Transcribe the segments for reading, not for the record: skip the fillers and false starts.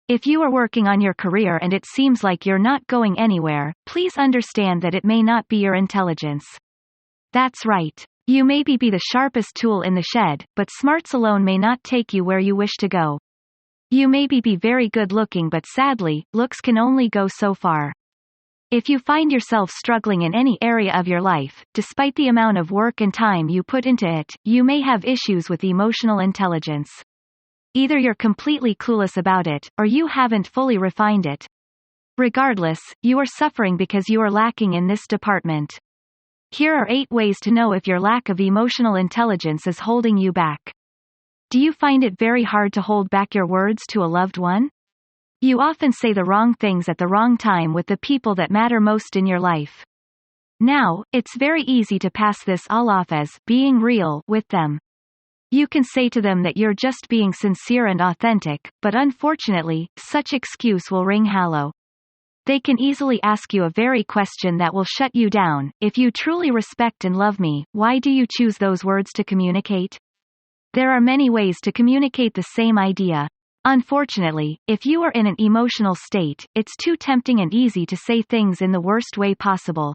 If you are working on your career and it seems like you're not going anywhere, please understand that it may not be your intelligence. That's right. You may be the sharpest tool in the shed, but smarts alone may not take you where you wish to go. You may be very good looking, but sadly, looks can only go so far. If you find yourself struggling in any area of your life, despite the amount of work and time you put into it, you may have issues with emotional intelligence. Either you're completely clueless about it, or you haven't fully refined it. Regardless, you are suffering because you are lacking in this department. Here are 8 ways to know if your lack of emotional intelligence is holding you back. Do you find it very hard to hold back your words to a loved one? You often say the wrong things at the wrong time with the people that matter most in your life. Now, it's very easy to pass this all off as being real with them. You can say to them that you're just being sincere and authentic, but unfortunately, such excuse will ring hollow. They can easily ask you a very question that will shut you down. If you truly respect and love me, why do you choose those words to communicate? There are many ways to communicate the same idea. Unfortunately, if you are in an emotional state, it's too tempting and easy to say things in the worst way possible.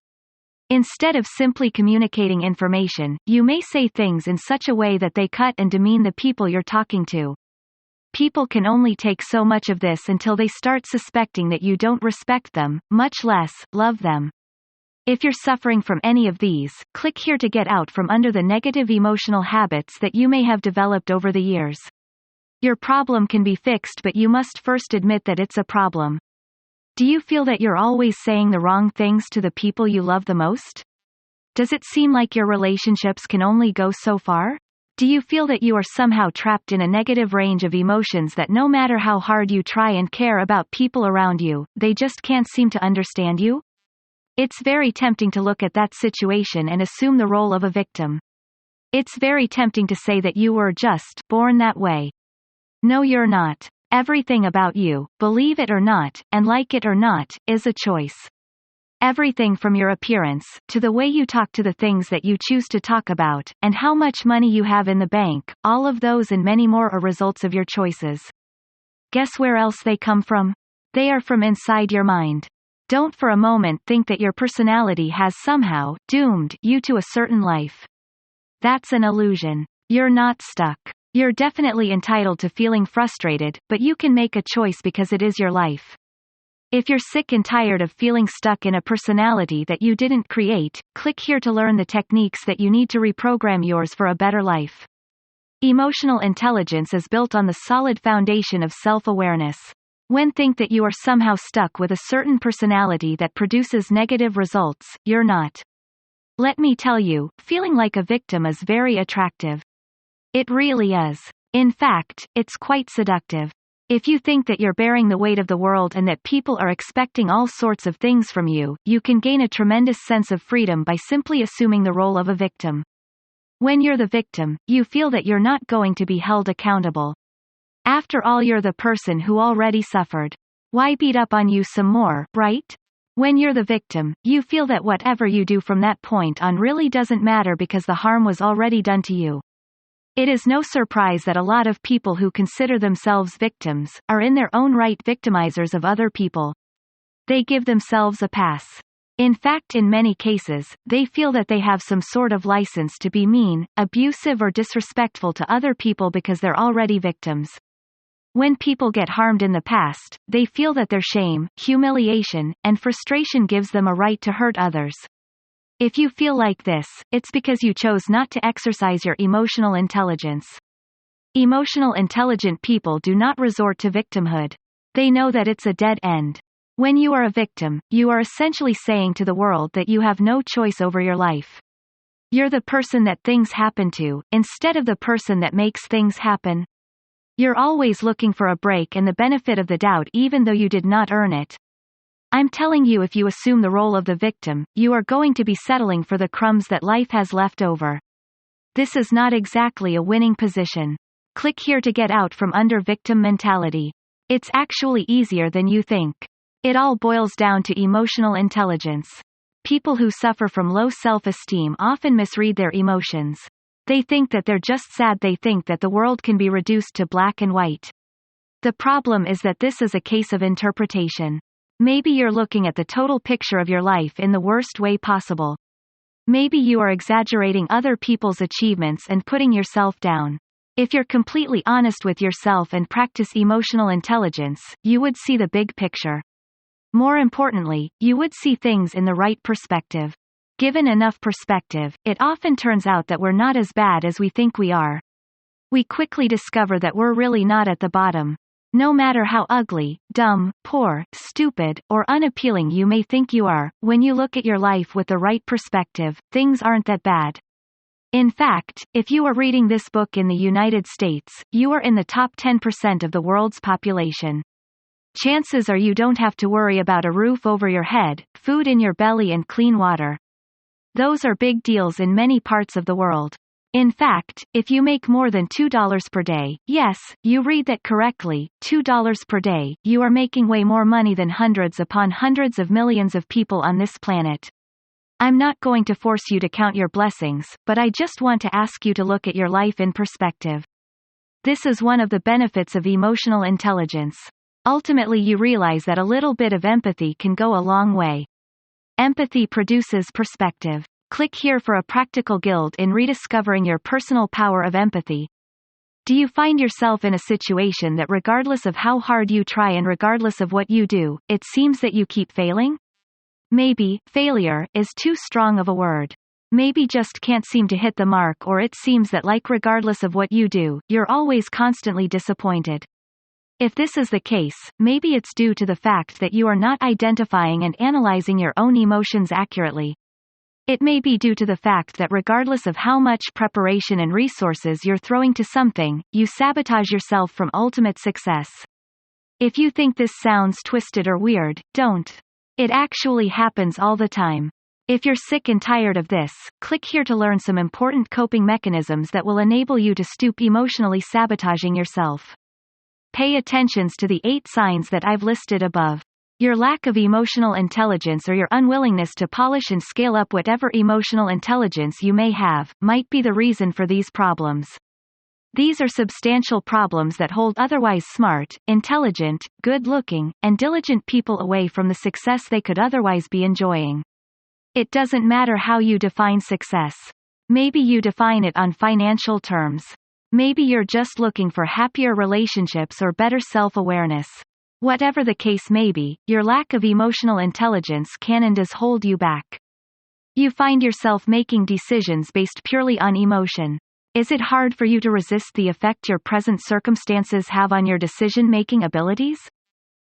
Instead of simply communicating information, you may say things in such a way that they cut and demean the people you're talking to. People can only take so much of this until they start suspecting that you don't respect them, much less love them. If you're suffering from any of these, click here to get out from under the negative emotional habits that you may have developed over the years. Your problem can be fixed, but you must first admit that it's a problem. Do you feel that you're always saying the wrong things to the people you love the most? Does it seem like your relationships can only go so far? Do you feel that you are somehow trapped in a negative range of emotions that no matter how hard you try and care about people around you, they just can't seem to understand you? It's very tempting to look at that situation and assume the role of a victim. It's very tempting to say that you were just born that way. No, you're not. Everything about you, believe it or not, and like it or not, is a choice. Everything from your appearance, to the way you talk, to the things that you choose to talk about, and how much money you have in the bank, all of those and many more are results of your choices. Guess where else they come from? They are from inside your mind. Don't for a moment think that your personality has somehow doomed you to a certain life. That's an illusion. You're not stuck. You're definitely entitled to feeling frustrated, but you can make a choice because it is your life. If you're sick and tired of feeling stuck in a personality that you didn't create, click here to learn the techniques that you need to reprogram yours for a better life. Emotional intelligence is built on the solid foundation of self-awareness. When think that you are somehow stuck with a certain personality that produces negative results, you're not. Let me tell you, feeling like a victim is very attractive. It really is. In fact, it's quite seductive. If you think that you're bearing the weight of the world and that people are expecting all sorts of things from you, you can gain a tremendous sense of freedom by simply assuming the role of a victim. When you're the victim, you feel that you're not going to be held accountable. After all, you're the person who already suffered. Why beat up on you some more, right? When you're the victim, you feel that whatever you do from that point on really doesn't matter because the harm was already done to you. It is no surprise that a lot of people who consider themselves victims are in their own right victimizers of other people. They give themselves a pass. In fact, in many cases, they feel that they have some sort of license to be mean, abusive or disrespectful to other people because they're already victims. When people get harmed in the past, they feel that their shame, humiliation, and frustration gives them a right to hurt others. If you feel like this, it's because you chose not to exercise your emotional intelligence. Emotional intelligent people do not resort to victimhood. They know that it's a dead end. When you are a victim, you are essentially saying to the world that you have no choice over your life. You're the person that things happen to, instead of the person that makes things happen. You're always looking for a break and the benefit of the doubt even though you did not earn it. I'm telling you, if you assume the role of the victim, you are going to be settling for the crumbs that life has left over. This is not exactly a winning position. Click here to get out from under victim mentality. It's actually easier than you think. It all boils down to emotional intelligence. People who suffer from low self-esteem often misread their emotions. They think that they're just sad. They think that the world can be reduced to black and white. The problem is that this is a case of interpretation. Maybe you're looking at the total picture of your life in the worst way possible. Maybe you are exaggerating other people's achievements and putting yourself down. If you're completely honest with yourself and practice emotional intelligence, you would see the big picture. More importantly, you would see things in the right perspective. Given enough perspective, it often turns out that we're not as bad as we think we are. We quickly discover that we're really not at the bottom. No matter how ugly, dumb, poor, stupid, or unappealing you may think you are, when you look at your life with the right perspective, things aren't that bad. In fact, if you are reading this book in the United States, you are in the top 10% of the world's population. Chances are you don't have to worry about a roof over your head, food in your belly and clean water. Those are big deals in many parts of the world. In fact, if you make more than $2 per day, yes, you read that correctly, $2 per day, you are making way more money than hundreds upon hundreds of millions of people on this planet. I'm not going to force you to count your blessings, but I just want to ask you to look at your life in perspective. This is one of the benefits of emotional intelligence. Ultimately, you realize that a little bit of empathy can go a long way. Empathy produces perspective. Click here for a practical guide in rediscovering your personal power of empathy. Do you find yourself in a situation that regardless of how hard you try and regardless of what you do, it seems that you keep failing? Maybe, failure is too strong of a word. Maybe just can't seem to hit the mark, or it seems that like regardless of what you do, you're always constantly disappointed. If this is the case, maybe it's due to the fact that you are not identifying and analyzing your own emotions accurately. It may be due to the fact that regardless of how much preparation and resources you're throwing to something, you sabotage yourself from ultimate success. If you think this sounds twisted or weird, don't. It actually happens all the time. If you're sick and tired of this, click here to learn some important coping mechanisms that will enable you to stop emotionally sabotaging yourself. Pay attention to the 8 signs that I've listed above. Your lack of emotional intelligence or your unwillingness to polish and scale up whatever emotional intelligence you may have, might be the reason for these problems. These are substantial problems that hold otherwise smart, intelligent, good-looking, and diligent people away from the success they could otherwise be enjoying. It doesn't matter how you define success. Maybe you define it on financial terms. Maybe you're just looking for happier relationships or better self-awareness. Whatever the case may be, your lack of emotional intelligence can and does hold you back. You find yourself making decisions based purely on emotion. Is it hard for you to resist the effect your present circumstances have on your decision-making abilities?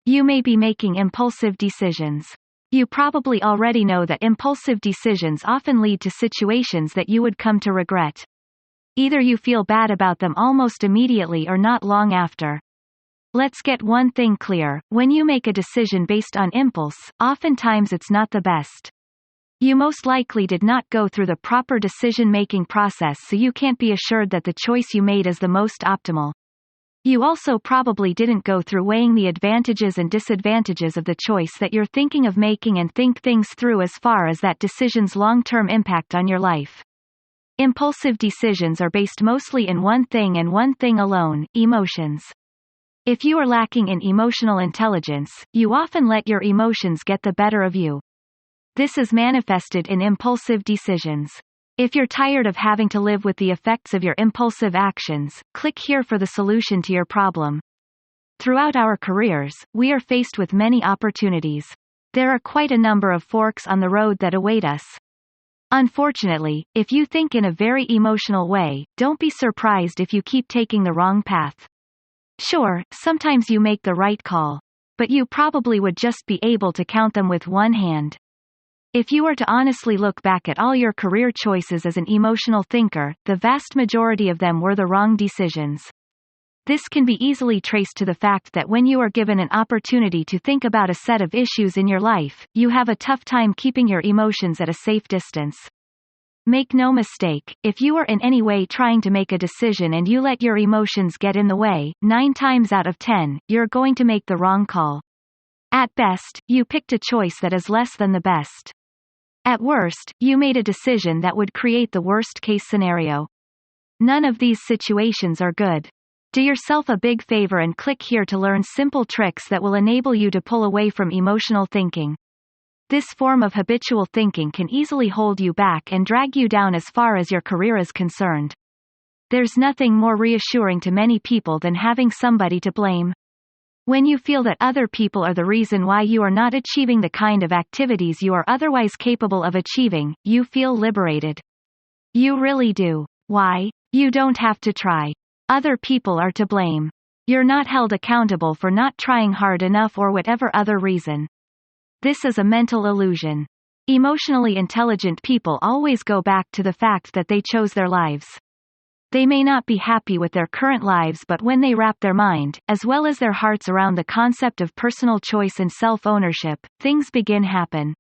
You may be making impulsive decisions. You probably already know that impulsive decisions often lead to situations that you would come to regret. Either you feel bad about them almost immediately or not long after. Let's get one thing clear, when you make a decision based on impulse, oftentimes it's not the best. You most likely did not go through the proper decision-making process, so you can't be assured that the choice you made is the most optimal. You also probably didn't go through weighing the advantages and disadvantages of the choice that you're thinking of making and think things through as far as that decision's long-term impact on your life. Impulsive decisions are based mostly in one thing and one thing alone, emotions. If you are lacking in emotional intelligence, you often let your emotions get the better of you. This is manifested in impulsive decisions. If you're tired of having to live with the effects of your impulsive actions, click here for the solution to your problem. Throughout our careers, we are faced with many opportunities. There are quite a number of forks on the road that await us. Unfortunately, if you think in a very emotional way, don't be surprised if you keep taking the wrong path. Sure, sometimes you make the right call. But you probably would just be able to count them with one hand. If you were to honestly look back at all your career choices as an emotional thinker, the vast majority of them were the wrong decisions. This can be easily traced to the fact that when you are given an opportunity to think about a set of issues in your life, you have a tough time keeping your emotions at a safe distance. Make no mistake, if you are in any way trying to make a decision and you let your emotions get in the way, 9 times out of 10, you're going to make the wrong call. At best, you picked a choice that is less than the best. At worst, you made a decision that would create the worst-case scenario. None of these situations are good. Do yourself a big favor and click here to learn simple tricks that will enable you to pull away from emotional thinking. This form of habitual thinking can easily hold you back and drag you down as far as your career is concerned. There's nothing more reassuring to many people than having somebody to blame. When you feel that other people are the reason why you are not achieving the kind of activities you are otherwise capable of achieving, you feel liberated. You really do. Why? You don't have to try. Other people are to blame. You're not held accountable for not trying hard enough or whatever other reason. This is a mental illusion. Emotionally intelligent people always go back to the fact that they chose their lives. They may not be happy with their current lives, but when they wrap their mind, as well as their hearts, around the concept of personal choice and self-ownership, things begin happen.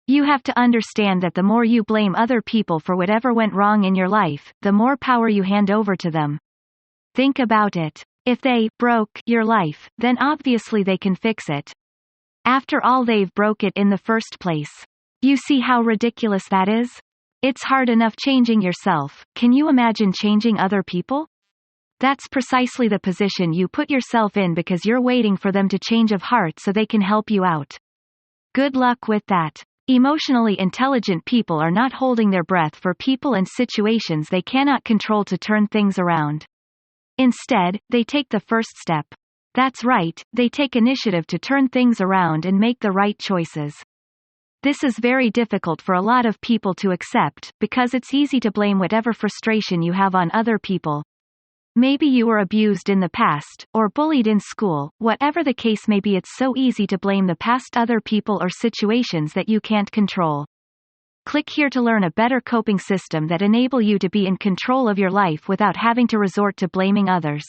You have to understand that the more you blame other people for whatever went wrong in your life, the more power you hand over to them. Think about it. If they broke your life, then obviously they can fix it. After all, they've broke it in the first place. You see how ridiculous that is? It's hard enough changing yourself. Can you imagine changing other people? That's precisely the position you put yourself in because you're waiting for them to change of heart so they can help you out. Good luck with that. Emotionally intelligent people are not holding their breath for people and situations they cannot control to turn things around. Instead, they take the first step. That's right, they take initiative to turn things around and make the right choices. This is very difficult for a lot of people to accept, because it's easy to blame whatever frustration you have on other people. Maybe you were abused in the past, or bullied in school. Whatever the case may be, it's so easy to blame the past, other people or situations that you can't control. Click here to learn a better coping system that enable you to be in control of your life without having to resort to blaming others.